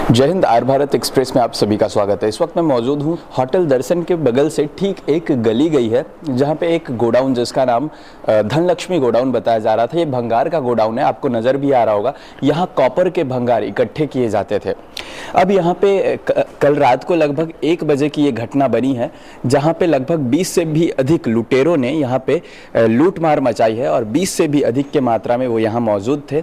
जय Hind. Are Bharat express में आप सभी का स्वागत है। इस वक्त मैं मौजूद हूँ होटल दर्शन के बगल से ठीक एक गली गई है जहाँ पे एक गोडाउन जिसका नाम धनलक्ष्मी गोडाउन बताया जा रहा था। ये भंगार का गोडाउन है, आपको नज़र भी आ रहा होगा। यहाँ कॉपर के भंगार इकट्ठे किए जाते थे। अब यहाँ पे कल रात को लगभग 1 बजे की ये घटना बनी है जहाँ पे लगभग 20 से भी अधिक लुटेरों ने यहाँ पे लूट मार मचाई है और 20 से भी अधिक के मात्रा में वो यहाँ मौजूद थे।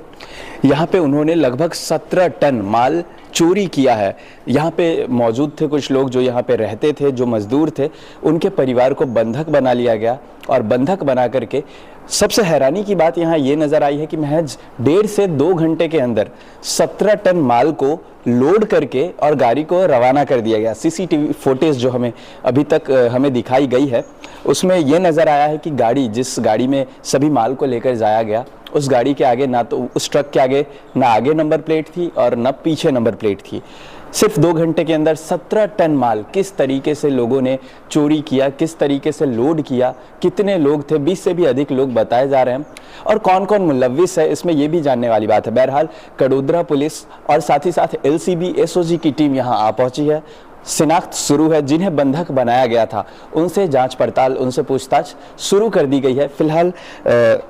यहाँ पे उन्होंने लगभग 17 टन माल चोरी किया है। यहाँ पे मौजूद थे कुछ लोग जो यहाँ पे रहते थे, जो मजदूर थे, उनके परिवार को बंधक बना लिया गया और बंधक बना करके सबसे हैरानी की बात यहाँ ये नज़र आई है कि महज 1.5 से 2 घंटे के अंदर 17 टन माल को लोड करके और गाड़ी को रवाना कर दिया गया। सीसीटीवी फुटेज जो हमें अभी तक हमें दिखाई गई है उसमें ये नज़र आया है कि गाड़ी, जिस गाड़ी में सभी माल को लेकर जाया गया, उस गाड़ी के आगे ना तो उस ट्रक के आगे ना आगे नंबर प्लेट थी और न पीछे नंबर प्लेट थी। सिर्फ 2 घंटे के अंदर 17 टन माल किस तरीके से लोगों ने चोरी किया, किस तरीके से लोड किया, कितने लोग थे, 20 से भी अधिक लोग बताए जा रहे हैं और कौन कौन मुलव्विस है इसमें ये भी जानने वाली बात है। बहरहाल कडोदरा पुलिस और साथ ही साथ LCB SOG की टीम यहाँ आ पहुंची है। शिनाख्त शुरू है। जिन्हें बंधक बनाया गया था उनसे जांच पड़ताल, उनसे पूछताछ शुरू कर दी गई है। फिलहाल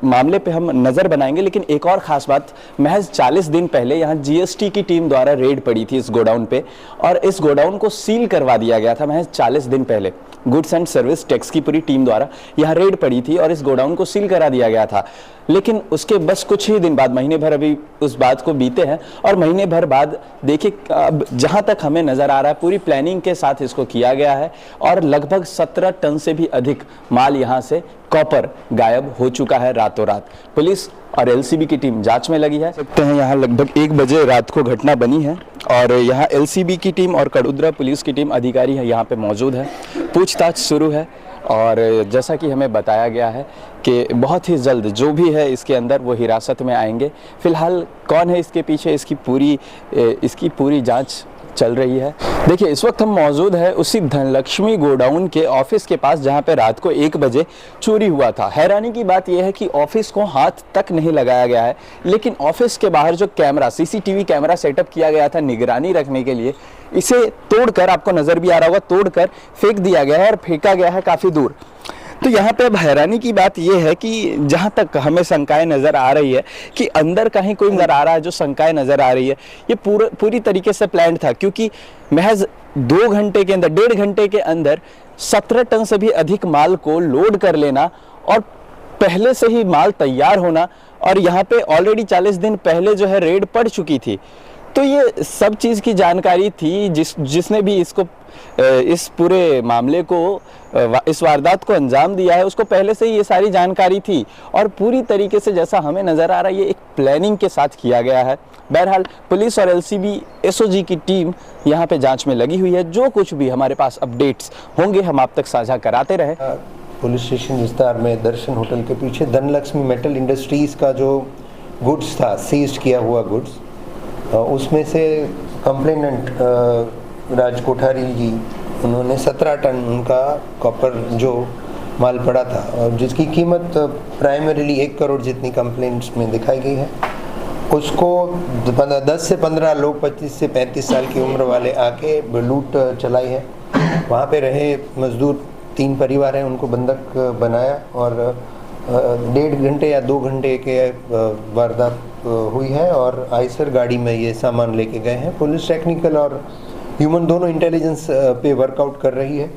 मामले पे हम नज़र बनाएंगे, लेकिन एक और ख़ास बात, महज 40 दिन पहले यहाँ GST की टीम द्वारा रेड पड़ी थी इस गोडाउन पे और इस गोडाउन को सील करवा दिया गया था। महज 40 दिन पहले गुड्स एंड सर्विस टैक्स की पूरी टीम द्वारा यहाँ रेड पड़ी थी और इस गोडाउन को सील करा दिया गया था। लेकिन उसके बस कुछ ही दिन बाद, महीने भर अभी उस बात को बीते हैं और महीने भर बाद देखिए अब जहाँ तक हमें नज़र आ रहा है पूरी प्लानिंग के साथ इसको किया गया है और लगभग 17 टन से भी अधिक माल यहाँ से कॉपर गायब हो चुका है रातों रात। पुलिस और LCB की टीम जांच में लगी है। सकते हैं यहाँ लगभग 1 बजे रात को घटना बनी है और यहाँ LCB की टीम और कडोदरा पुलिस की टीम अधिकारी है यहाँ पे मौजूद है। पूछताछ शुरू है और जैसा कि हमें बताया गया है कि बहुत ही जल्द जो भी है इसके अंदर वो हिरासत में आएंगे। फिलहाल कौन है इसके पीछे, इसकी पूरी जांच चल रही है। देखिए इस वक्त हम मौजूद है उसी धनलक्ष्मी गोडाउन के ऑफिस के पास जहां पे रात को 1 बजे चोरी हुआ था। हैरानी की बात यह है कि ऑफिस को हाथ तक नहीं लगाया गया है, लेकिन ऑफिस के बाहर जो कैमरा, CCTV कैमरा सेटअप किया गया था निगरानी रखने के लिए, इसे तोड़कर, आपको नजर भी आ रहा होगा, तोड़कर फेंक दिया गया है और फेंका गया है काफी दूर। तो यहाँ पे अब हैरानी की बात यह है कि जहाँ तक हमें शंकाएं नज़र आ रही है कि अंदर कहीं कोई नज़र आ रहा है, जो शंकाएं नज़र आ रही है ये पूरी तरीके से प्लान था, क्योंकि महज 2 घंटे के अंदर, 1.5 घंटे के अंदर 17 टन से भी अधिक माल को लोड कर लेना और पहले से ही माल तैयार होना और यहाँ पे ऑलरेडी 40 दिन पहले जो है रेड पड़ चुकी थी। तो ये सब चीज़ की जानकारी थी। जिसने भी इस पूरे मामले को, इस वारदात को अंजाम दिया है, उसको पहले से ही ये सारी जानकारी थी और पूरी तरीके से जैसा हमें नज़र आ रहा है ये एक प्लानिंग के साथ किया गया है। बहरहाल पुलिस और LCB SOG की टीम यहाँ पे जांच में लगी हुई है। जो कुछ भी हमारे पास अपडेट्स होंगे हम आप तक साझा कराते रहे। पुलिस स्टेशन विस्तार में दर्शन होटल के पीछे धनलक्ष्मी मेटल इंडस्ट्रीज़ का जो गुड्स था, सीज किया हुआ गुड्स, उसमें से कंप्लेनेंट राज कोठारी जी, उन्होंने 17 टन उनका कॉपर जो माल पड़ा था और जिसकी कीमत प्राइमरीली 1 करोड़ जितनी कंप्लेंट्स में दिखाई गई है, उसको 10 से 15 लोग 25 से 35 साल की उम्र वाले आके लूट चलाई है। वहाँ पे रहे मजदूर 3 परिवार हैं, उनको बंधक बनाया और 1.5 घंटे या 2 घंटे के वारदात हुई है और आइसर गाड़ी में ये सामान लेके गए हैं। पुलिस टेक्निकल और ह्यूमन दोनों इंटेलिजेंस पे वर्कआउट कर रही है।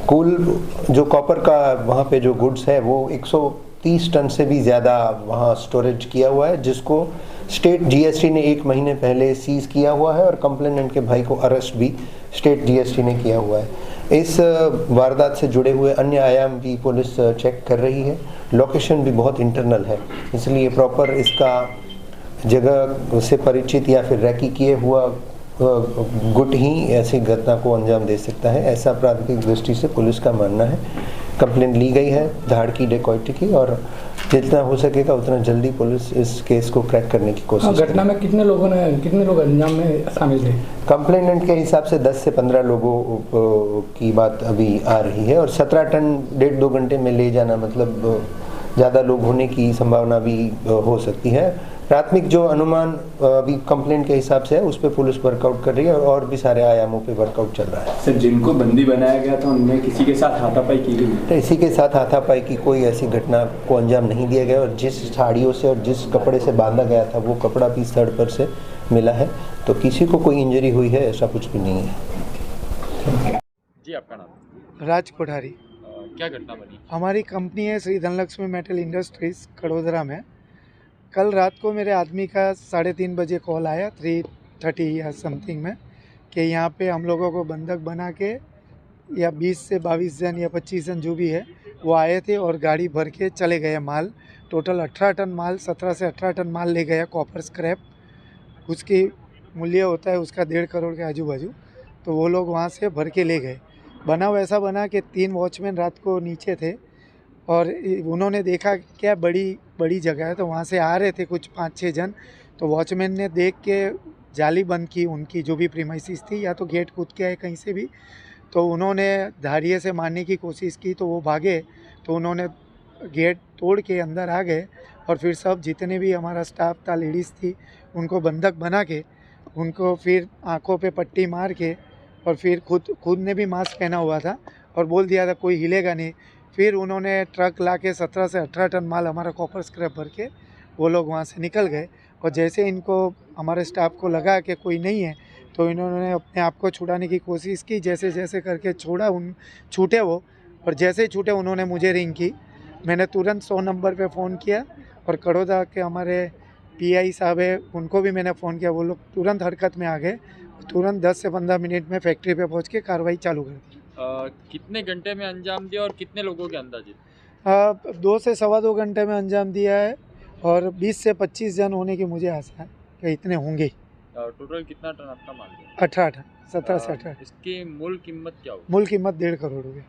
कुल जो कॉपर का वहाँ पे जो गुड्स है वो 130 टन से भी ज़्यादा वहाँ स्टोरेज किया हुआ है, जिसको स्टेट GST ने 1 महीने पहले सीज किया हुआ है और कंप्लेनेंट के भाई को अरेस्ट भी स्टेट GST ने किया हुआ है। इस वारदात से जुड़े हुए अन्य आयाम भी पुलिस चेक कर रही है। लोकेशन भी बहुत इंटरनल है, इसलिए प्रॉपर इसका जगह से परिचित या फिर रैकी किए हुआ गुट ही ऐसी घटना को अंजाम दे सकता है, ऐसा प्राथमिक दृष्टि से पुलिस का मानना है। कंप्लेंट ली गई है धाड़ की, डेकॉइटी की, और जितना हो सकेगा उतना जल्दी पुलिस इस केस को क्रैक करने की कोशिश। घटना में कितने लोग अंजाम में शामिल थे? कंप्लेनेंट के हिसाब से 10 से 15 लोगों की बात अभी आ रही है और 17 टन 1.5-2 घंटे में ले जाना मतलब ज़्यादा लोग होने की संभावना भी हो सकती है। प्राथमिक जो अनुमान अभी कंप्लेंट के हिसाब से है उस पर पुलिस वर्कआउट कर रही है और भी सारे आयामों पे वर्कआउट चल रहा है। सर, जिनको बंदी बनाया गया था उनमें किसी के साथ हाथापाई की गई? तो इसी के साथ हाथापाई की कोई ऐसी घटना को अंजाम नहीं दिया गया और जिस साड़ियों से और जिस कपड़े से बांधा गया था वो कपड़ा भी थर्ड पर से मिला है, तो किसी को कोई इंजरी हुई है ऐसा कुछ भी नहीं है। जी, आपका नाम? राज कोठारी। क्या घटना बनी? हमारी कंपनी है श्री धनलक्ष्मी मेटल इंडस्ट्रीज़ कड़ोदरा में। कल रात को मेरे आदमी का 3:30 बजे कॉल आया 3:30 या समथिंग में कि यहाँ पे हम लोगों को बंधक बना के या 20 से 22 जन या 25 जन जो भी है वो आए थे और गाड़ी भर के चले गए। माल टोटल 18 टन माल, 17 से 18 टन माल ले गया कॉपर स्क्रैप। उसकी मूल्य होता है उसका 1.5 करोड़ के आजू बाजू। तो वो लोग वहाँ से भर के ले गए। बनाव ऐसा बना कि 3 वॉचमैन रात को नीचे थे और उन्होंने देखा क्या बड़ी जगह है, तो वहाँ से आ रहे थे कुछ 5-6 जन। तो वॉचमैन ने देख के जाली बंद की उनकी जो भी प्रीमाइसिस थी, या तो गेट कूद के आए कहीं से भी। तो उन्होंने धारिये से मारने की कोशिश की तो वो भागे, तो उन्होंने गेट तोड़ के अंदर आ गए और फिर सब जितने भी हमारा स्टाफ था, लेडीज़ थी, उनको बंधक बना के उनको फिर आँखों पे पट्टी मार के और फिर खुद ने भी मास्क पहना हुआ था और बोल दिया था कोई हिलेगा नहीं। फिर उन्होंने ट्रक ला के 17 से 18 टन माल हमारा कॉपर स्क्रैप भर के वो लोग वहाँ से निकल गए। और जैसे इनको हमारे स्टाफ को लगा कि कोई नहीं है तो इन्होंने अपने आप को छुड़ाने की कोशिश की। जैसे जैसे करके छूटे वो, और जैसे ही छूटे उन्होंने मुझे रिंग की। मैंने तुरंत 100 नंबर पे फ़ोन किया और कड़ौदा के हमारे पीआई साहब है उनको भी मैंने फ़ोन किया। वो लोग तुरंत हरकत में आ गए। तुरंत 10 से 15 मिनट में फैक्ट्री पे पहुंच के कार्रवाई चालू कर दी। कितने घंटे में अंजाम दिया और कितने लोगों के अंदाजे? 2 से सवा 2 घंटे में अंजाम दिया है और 20 से 25 जन होने की मुझे आशा है कि इतने होंगे। टोटल कितना टन आपका माल है? 18 टन, 17 से 18। इसकी मूल कीमत क्या होगी? मूल कीमत 1.5 करोड़ हो गई।